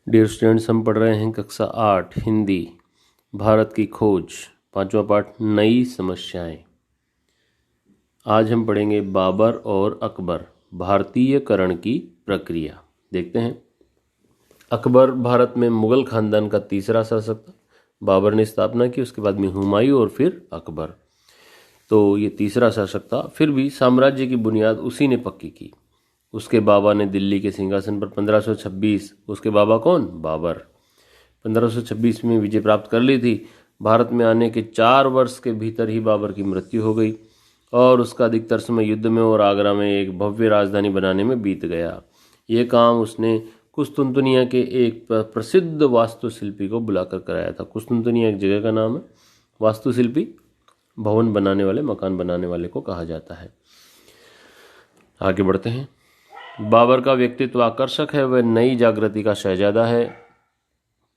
Dear students, हम पढ़ रहे हैं कक्षा 8 हिंदी भारत की खोज, 5वां पाठ नई समस्याएं। आज हम पढ़ेंगे बाबर और अकबर, भारतीयकरण की प्रक्रिया। देखते हैं। अकबर भारत में मुगल खानदान का तीसरा शासक था। बाबर ने स्थापना की, उसके बाद में हुमायूं और फिर अकबर। तो ये तीसरा शासक था। फिर भी साम्राज्य की बुनियाद उसी ने पक्की की। उसके बाबा ने दिल्ली के सिंहासन पर 1526, उसके बाबा कौन? बाबर, 1526 में विजय प्राप्त कर ली थी। भारत में आने के 4 वर्ष के भीतर ही बाबर की मृत्यु हो गई और उसका अधिकतर समय युद्ध में और आगरा में एक भव्य राजधानी बनाने में बीत गया। ये काम उसने कुस्तुनतुनिया के एक प्रसिद्ध वास्तुशिल्पी को बुलाकर कराया था। कुस्तुनतुनिया एक जगह का नाम है। वास्तुशिल्पी भवन बनाने वाले, मकान बनाने वाले को कहा जाता है। आगे बढ़ते हैं। बाबर का व्यक्तित्व आकर्षक है। वह नई जागृति का शहजादा है,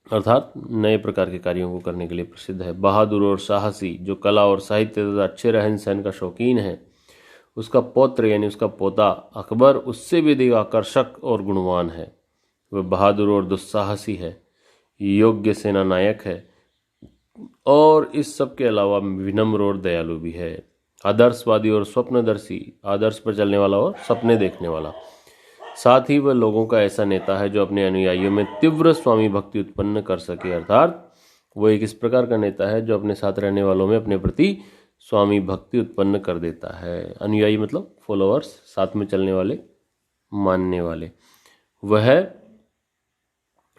अर्थात नए प्रकार के कार्यों को करने के लिए प्रसिद्ध है। बहादुर और साहसी, जो कला और साहित्य तथा अच्छे रहन सहन का शौकीन है। उसका पौत्र यानी उसका पोता अकबर उससे भी अधिक आकर्षक और गुणवान है। वह बहादुर और दुस्साहसी है, योग्य सेना नायक है और इस सब के अलावा विनम्र और दयालु भी है। आदर्शवादी और स्वप्नदर्शी, आदर्श पर चलने वाला और सपने देखने वाला। साथ ही वह लोगों का ऐसा नेता है जो अपने अनुयायियों में तीव्र स्वामी भक्ति उत्पन्न कर सके, अर्थात वो एक इस प्रकार का नेता है जो अपने साथ रहने वालों में अपने प्रति स्वामी भक्ति उत्पन्न कर देता है। अनुयायी मतलब फॉलोअर्स, साथ में चलने वाले, मानने वाले। वह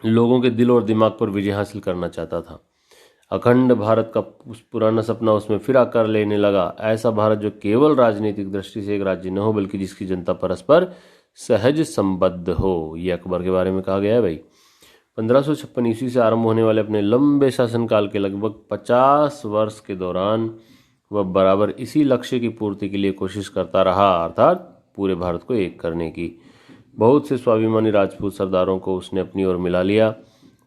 लोगों के दिल और दिमाग पर विजय हासिल करना चाहता था। अखंड भारत का पुराना सपना उसमें फिर आकार लेने लगा। ऐसा भारत जो केवल राजनीतिक दृष्टि से एक राज्य न हो, बल्कि जिसकी जनता परस्पर सहज संबद्ध हो। ये अकबर के बारे में कहा गया है भाई। 1556 ईस्वी से आरंभ होने वाले अपने लंबे शासनकाल के लगभग 50 वर्ष के दौरान वह बराबर इसी लक्ष्य की पूर्ति के लिए कोशिश करता रहा, अर्थात पूरे भारत को एक करने की। बहुत से स्वाभिमानी राजपूत सरदारों को उसने अपनी ओर मिला लिया।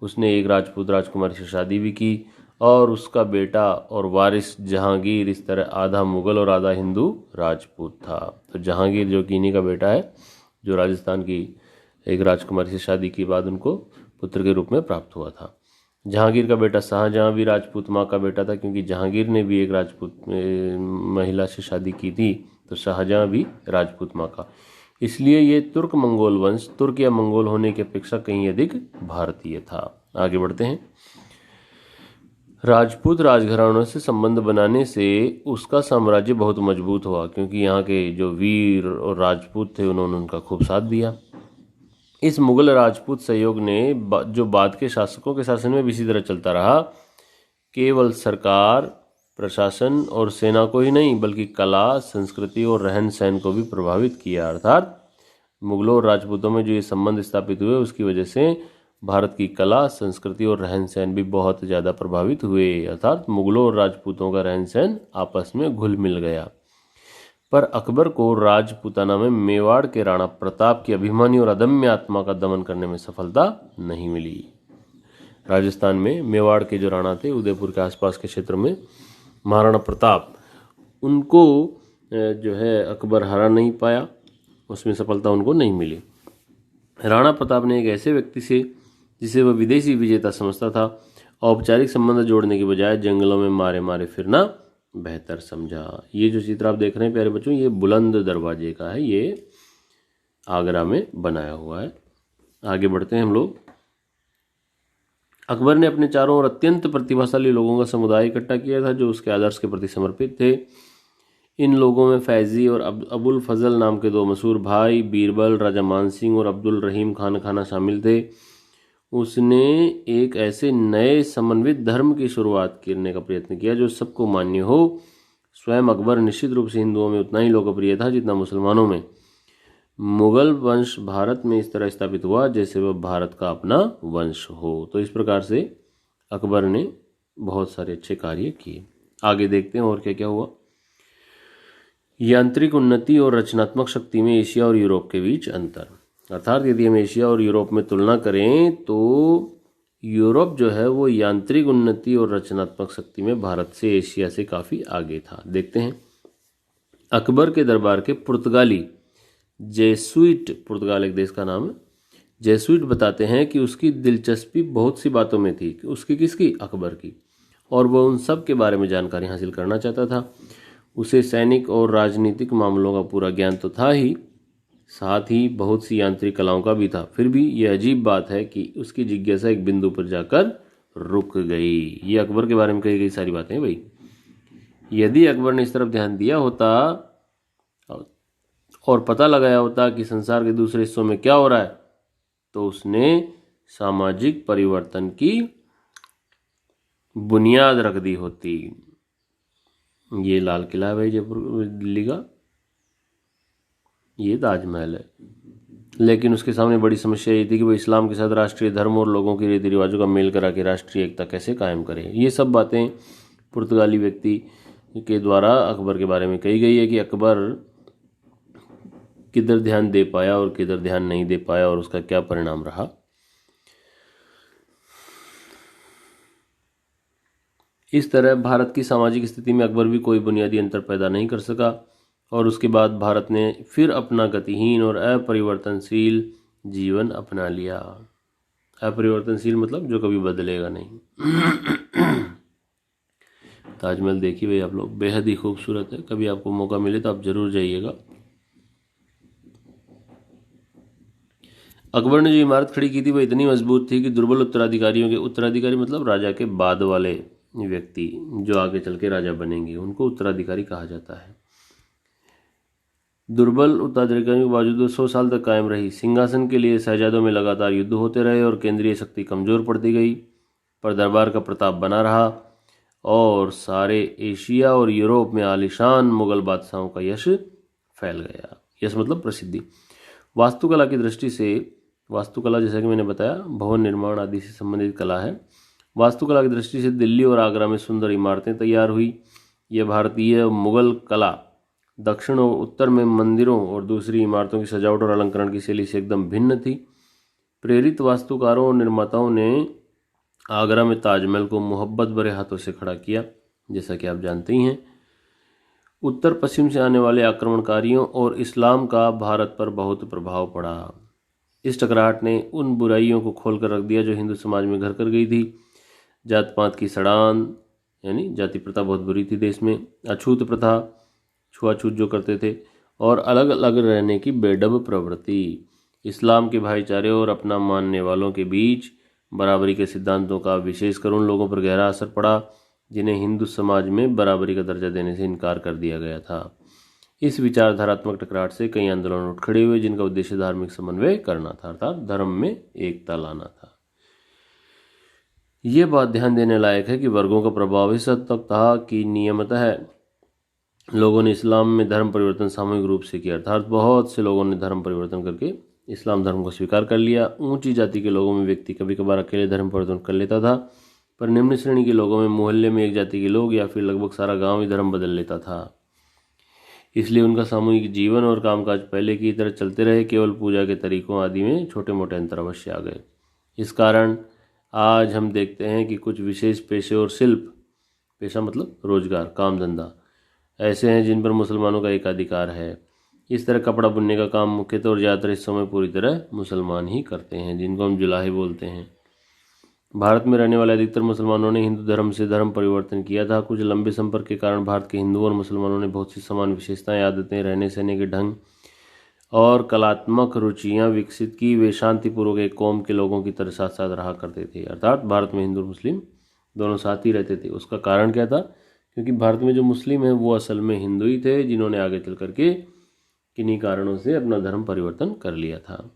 उसने एक राजपूत राजकुमारी से शादी भी की और उसका बेटा और वारिस जहांगीर इस तरह आधा मुगल और आधा हिंदू राजपूत था। तो जहांगीर जो कि इन्हीं का बेटा है, जो राजस्थान की एक राजकुमारी से शादी के बाद उनको पुत्र के रूप में प्राप्त हुआ था। जहांगीर का बेटा शाहजहां भी राजपूत माँ का बेटा था, क्योंकि जहांगीर ने भी एक राजपूत महिला से शादी की थी, तो शाहजहां भी राजपूत माँ का। इसलिए ये तुर्क मंगोल वंश तुर्क या मंगोल होने की अपेक्षा कहीं अधिक भारतीय था। आगे बढ़ते हैं। राजपूत राजघरानों से संबंध बनाने से उसका साम्राज्य बहुत मजबूत हुआ, क्योंकि यहाँ के जो वीर और राजपूत थे उन्होंने उनका खूब साथ दिया। इस मुगल राजपूत सहयोग ने जो बाद के शासकों के शासन में भी इसी तरह चलता रहा, केवल सरकार, प्रशासन और सेना को ही नहीं, बल्कि कला, संस्कृति और रहन सहन को भी प्रभावित किया। अर्थात मुगलों और राजपूतों में जो ये संबंध स्थापित हुए, उसकी वजह से भारत की कला, संस्कृति और रहन सहन भी बहुत ज़्यादा प्रभावित हुए। अर्थात मुगलों और राजपूतों का रहन सहन आपस में घुल मिल गया। पर अकबर को राजपूताना में मेवाड़ के राणा प्रताप की अभिमानी और अदम्य आत्मा का दमन करने में सफलता नहीं मिली। राजस्थान में मेवाड़ के जो राणा थे, उदयपुर के आसपास के क्षेत्र में महाराणा प्रताप, उनको जो है अकबर हरा नहीं पाया, उसमें सफलता उनको नहीं मिली। राणा प्रताप ने एक ऐसे व्यक्ति से जिसे वह विदेशी विजेता समझता था, औपचारिक संबंध जोड़ने के बजाय जंगलों में मारे मारे फिरना बेहतर समझा। ये जो चित्र आप देख रहे हैं प्यारे बच्चों, ये बुलंद दरवाजे का है, ये आगरा में बनाया हुआ है। आगे बढ़ते हैं हम लोग। अकबर ने अपने चारों ओर अत्यंत प्रतिभाशाली लोगों का समुदाय इकट्ठा किया था, जो उसके आदर्श के प्रति समर्पित थे। इन लोगों में फैजी और अबुल फजल नाम के 2 मशहूर भाई, बीरबल, राजा मानसिंह और अब्दुल रहीम खान खाना शामिल थे। उसने एक ऐसे नए समन्वित धर्म की शुरुआत करने का प्रयत्न किया जो सबको मान्य हो। स्वयं अकबर निश्चित रूप से हिंदुओं में उतना ही लोकप्रिय था जितना मुसलमानों में। मुगल वंश भारत में इस तरह स्थापित हुआ जैसे वह भारत का अपना वंश हो। तो इस प्रकार से अकबर ने बहुत सारे अच्छे कार्य किए। आगे देखते हैं और क्या क्या हुआ। यांत्रिक उन्नति और रचनात्मक शक्ति में एशिया और यूरोप के बीच अंतर, अर्थात यदि हम एशिया और यूरोप में तुलना करें तो यूरोप जो है वो यांत्रिक उन्नति और रचनात्मक शक्ति में भारत से, एशिया से काफ़ी आगे था। देखते हैं। अकबर के दरबार के पुर्तगाली जेसुइट, पुर्तगाल एक देश का नाम है, जेसुइट बताते हैं कि उसकी दिलचस्पी बहुत सी बातों में थी, उसकी किसकी, अकबर की, और वह उन सब के बारे में जानकारी हासिल करना चाहता था। उसे सैनिक और राजनीतिक मामलों का पूरा ज्ञान तो था ही, साथ ही बहुत सी यांत्रिक कलाओं का भी था। फिर भी यह अजीब बात है कि उसकी जिज्ञासा एक बिंदु पर जाकर रुक गई। ये अकबर के बारे में कही गई सारी बातें भाई। यदि अकबर ने इस तरफ ध्यान दिया होता और पता लगाया होता कि संसार के दूसरे हिस्सों में क्या हो रहा है, तो उसने सामाजिक परिवर्तन की बुनियाद रख दी होती। ये लाल किला है भाई जयपुर दिल्ली का, ये ताजमहल है। लेकिन उसके सामने बड़ी समस्या ये थी कि वो इस्लाम के साथ राष्ट्रीय धर्म और लोगों के रीति रिवाजों का मेल करा के राष्ट्रीय एकता कैसे कायम करे। ये सब बातें पुर्तगाली व्यक्ति के द्वारा अकबर के बारे में कही गई है कि अकबर किधर ध्यान दे पाया और किधर ध्यान नहीं दे पाया और उसका क्या परिणाम रहा। इस तरह भारत की सामाजिक स्थिति में अकबर भी कोई बुनियादी अंतर पैदा नहीं कर सका और उसके बाद भारत ने फिर अपना गतिहीन और अपरिवर्तनशील जीवन अपना लिया। अपरिवर्तनशील मतलब जो कभी बदलेगा नहीं। ताजमहल देखिए भाई आप लोग, बेहद ही खूबसूरत है। कभी आपको मौका मिले तो आप जरूर जाइएगा। अकबर ने जो इमारत खड़ी की थी वह इतनी मजबूत थी कि दुर्बल उत्तराधिकारियों के, उत्तराधिकारी मतलब राजा के बाद वाले व्यक्ति जो आगे चल के राजा बनेंगे, उनको उत्तराधिकारी कहा जाता है। दुर्बल उत्तराधिकारियों के बावजूद 100 साल तक कायम रही। सिंहासन के लिए शहजादों में लगातार युद्ध होते रहे और केंद्रीय शक्ति कमजोर पड़ती गई, पर दरबार का प्रताप बना रहा और सारे एशिया और यूरोप में आलीशान मुगल बादशाहों का यश फैल गया। यश मतलब प्रसिद्धि। वास्तुकला की दृष्टि से, वास्तुकला जैसा कि मैंने बताया भवन निर्माण आदि से संबंधित कला है। वास्तुकला की दृष्टि से दिल्ली और आगरा में सुंदर इमारतें तैयार हुई। यह भारतीय मुगल कला दक्षिण और उत्तर में मंदिरों और दूसरी इमारतों की सजावट और अलंकरण की शैली से एकदम भिन्न थी। प्रेरित वास्तुकारों और निर्माताओं ने आगरा में ताजमहल को मोहब्बत भरे हाथों से खड़ा किया, जैसा कि आप जानते ही हैं। उत्तर पश्चिम से आने वाले आक्रमणकारियों और इस्लाम का भारत पर बहुत प्रभाव पड़ा। इस टकराहट ने उन बुराइयों को खोलकर रख दिया जो हिंदू समाज में घर कर गई थी। जात पात की सड़ान यानी जाति प्रथा बहुत बुरी थी देश में, अछूत प्रथा, छुआछूत जो करते थे, और अलग अलग रहने की बेडब प्रवृत्ति। इस्लाम के भाईचारे और अपना मानने वालों के बीच बराबरी के सिद्धांतों का विशेषकर उन लोगों पर गहरा असर पड़ा जिन्हें हिंदू समाज में बराबरी का दर्जा देने से इनकार कर दिया गया था। इस विचारधारात्मक टकराहट से कई आंदोलन उठ खड़े हुए जिनका उद्देश्य धार्मिक समन्वय करना था, अर्थात धर्म में एकता लाना था। ये बात ध्यान देने लायक है कि वर्गों का प्रभाव इस हद तक था कि नियमतः लोगों ने इस्लाम में धर्म परिवर्तन सामूहिक रूप से किया, अर्थात बहुत से लोगों ने धर्म परिवर्तन करके इस्लाम धर्म को स्वीकार कर लिया। ऊंची जाति के लोगों में व्यक्ति कभी कभार अकेले धर्म परिवर्तन कर लेता था, पर निम्न श्रेणी के लोगों में मोहल्ले में एक जाति के लोग या फिर लगभग सारा गांव ही धर्म बदल लेता था। इसलिए उनका सामूहिक जीवन और कामकाज पहले की तरह चलते रहे, केवल पूजा के तरीकों आदि में छोटे मोटे अंतर अवश्य आ गए। इस कारण आज हम देखते हैं कि कुछ विशेष पेशे और शिल्प, पेशा मतलब रोजगार, काम धंधा, ऐसे हैं जिन पर मुसलमानों का एकाधिकार है। इस तरह कपड़ा बुनने का काम मुख्यतः और ज़्यादातर इस समय पूरी तरह मुसलमान ही करते हैं, जिनको हम जुलाहे बोलते हैं। भारत में रहने वाले अधिकतर मुसलमानों ने हिंदू धर्म से धर्म परिवर्तन किया था। कुछ लंबे संपर्क के कारण भारत के हिंदुओं और मुसलमानों ने बहुत सी समान विशेषताएं, आदतें, रहने सहने के ढंग और कलात्मक रुचियां विकसित की। वे शांतिपूर्वक एक कौम के लोगों की तरह साथ साथ रहा करते थे, अर्थात भारत में हिंदू और मुस्लिम दोनों साथ ही रहते थे। उसका कारण क्या था? क्योंकि भारत में जो मुस्लिम हैं वो असल में हिंदू ही थे, जिन्होंने आगे चल करके किन्हीं कारणों से अपना धर्म परिवर्तन कर लिया था।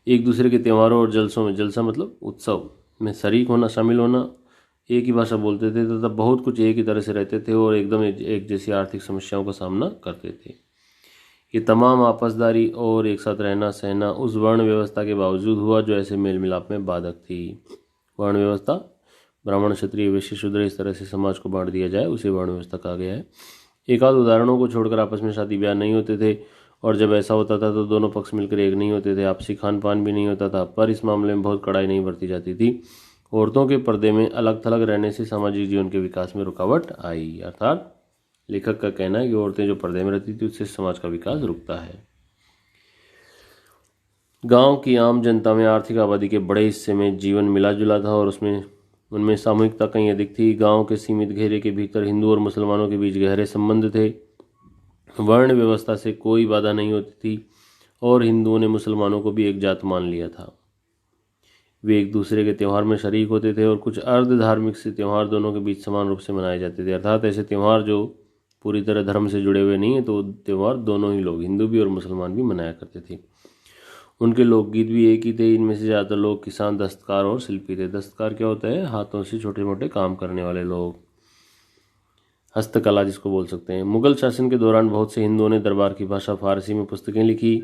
एक दूसरे के त्योहारों और जलसों में, जलसा मतलब उत्सव में शरीक होना, शामिल होना, एक ही भाषा बोलते थे तथा बहुत कुछ एक ही तरह से रहते थे और एकदम एक जैसी आर्थिक समस्याओं का सामना करते थे। ये तमाम आपसदारी और एक साथ रहना सहना उस वर्ण व्यवस्था के बावजूद हुआ जो ऐसे मेल मिलाप में बाधक थी। वर्ण व्यवस्था, ब्राह्मण, क्षत्रिय, वैश्य, शूद्र, इस तरह से समाज को बांट दिया जाए उसे वर्ण व्यवस्था कहा गया है। एक आध उदाहरणों को छोड़कर आपस में शादी ब्याह नहीं होते थे, और जब ऐसा होता था तो दोनों पक्ष मिलकर एक नहीं होते थे। आपसी खान पान भी नहीं होता था, पर इस मामले में बहुत कड़ाई नहीं बरती जाती थी। औरतों के पर्दे में अलग थलग रहने से सामाजिक जीवन के विकास में रुकावट आई, अर्थात लेखक का कहना है कि औरतें जो पर्दे में रहती थी उससे समाज का विकास रुकता है। गांव की आम जनता में आर्थिक आबादी के बड़े हिस्से में जीवन मिला जुला था और उनमें सामूहिकता कहीं अधिक थी। गांव के सीमित घेरे के भीतर हिंदू और मुसलमानों के बीच गहरे संबंध थे। वर्ण व्यवस्था से कोई बाधा नहीं होती थी और हिंदुओं ने मुसलमानों को भी एक जात मान लिया था। वे एक दूसरे के त्यौहार में शरीक होते थे और कुछ अर्ध धार्मिक से त्यौहार दोनों के बीच समान रूप से मनाए जाते थे। अर्थात ऐसे त्यौहार जो पूरी तरह धर्म से जुड़े हुए नहीं है, तो त्यौहार दोनों ही लोग, हिंदू भी और मुसलमान भी, मनाया करते थे। उनके लोकगीत भी एक ही थे। इनमें से ज़्यादातर लोग किसान, दस्तकार और शिल्पी थे। दस्तकार क्या होता है? हाथों से छोटे मोटे काम करने वाले लोग, हस्तकला जिसको बोल सकते हैं। मुगल शासन के दौरान बहुत से हिंदुओं ने दरबार की भाषा फारसी में पुस्तकें लिखी।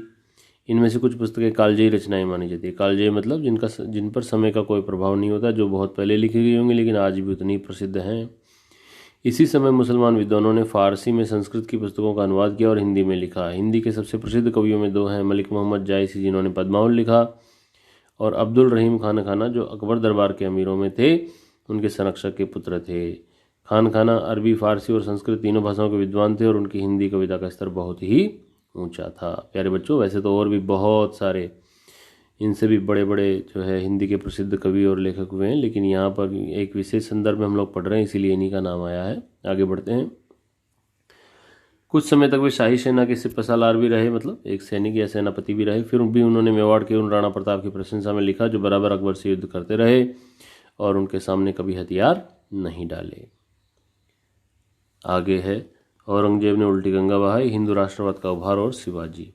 इनमें से कुछ पुस्तकें कालजयी रचनाएं मानी जाती है। कालजयी मतलब जिन पर समय का कोई प्रभाव नहीं होता, जो बहुत पहले लिखी गई होंगी लेकिन आज भी उतनी प्रसिद्ध हैं। इसी समय मुसलमान विद्वानों ने फारसी में संस्कृत की पुस्तकों का अनुवाद किया और हिंदी में लिखा। हिंदी के सबसे प्रसिद्ध कवियों में दो हैं, मलिक मोहम्मद जायसी जिन्होंने पद्मावत लिखा, और अब्दुल रहीम खान खाना जो अकबर दरबार के अमीरों में थे, उनके संरक्षक के पुत्र थे। खान खाना अरबी, फारसी और संस्कृत तीनों भाषाओं के विद्वान थे और उनकी हिंदी कविता का स्तर बहुत ही ऊंचा था। प्यारे बच्चों, वैसे तो और भी बहुत सारे, इनसे भी बड़े बड़े जो है हिंदी के प्रसिद्ध कवि और लेखक हुए हैं, लेकिन यहाँ पर एक विशेष संदर्भ में हम लोग पढ़ रहे हैं, इसीलिए इन्हीं का नाम आया है। आगे बढ़ते हैं। कुछ समय तक वे शाही सेना के सिपहसालार भी रहे, मतलब एक सैनिक या सेनापति भी रहे। फिर भी उन्होंने मेवाड़ के उन राणा प्रताप की प्रशंसा में लिखा जो बराबर अकबर से युद्ध करते रहे और उनके सामने कभी हथियार नहीं डाले। आगे है, औरंगजेब ने उल्टी गंगा बहाई, हिंदू राष्ट्रवाद का उभार और शिवाजी।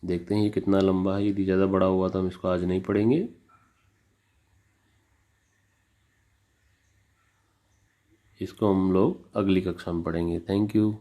देखते हैं ये कितना लंबा है। यदि ज़्यादा बड़ा हुआ तो हम इसको आज नहीं पढ़ेंगे। इसको हम लोग अगली कक्षा में पढ़ेंगे। Thank you.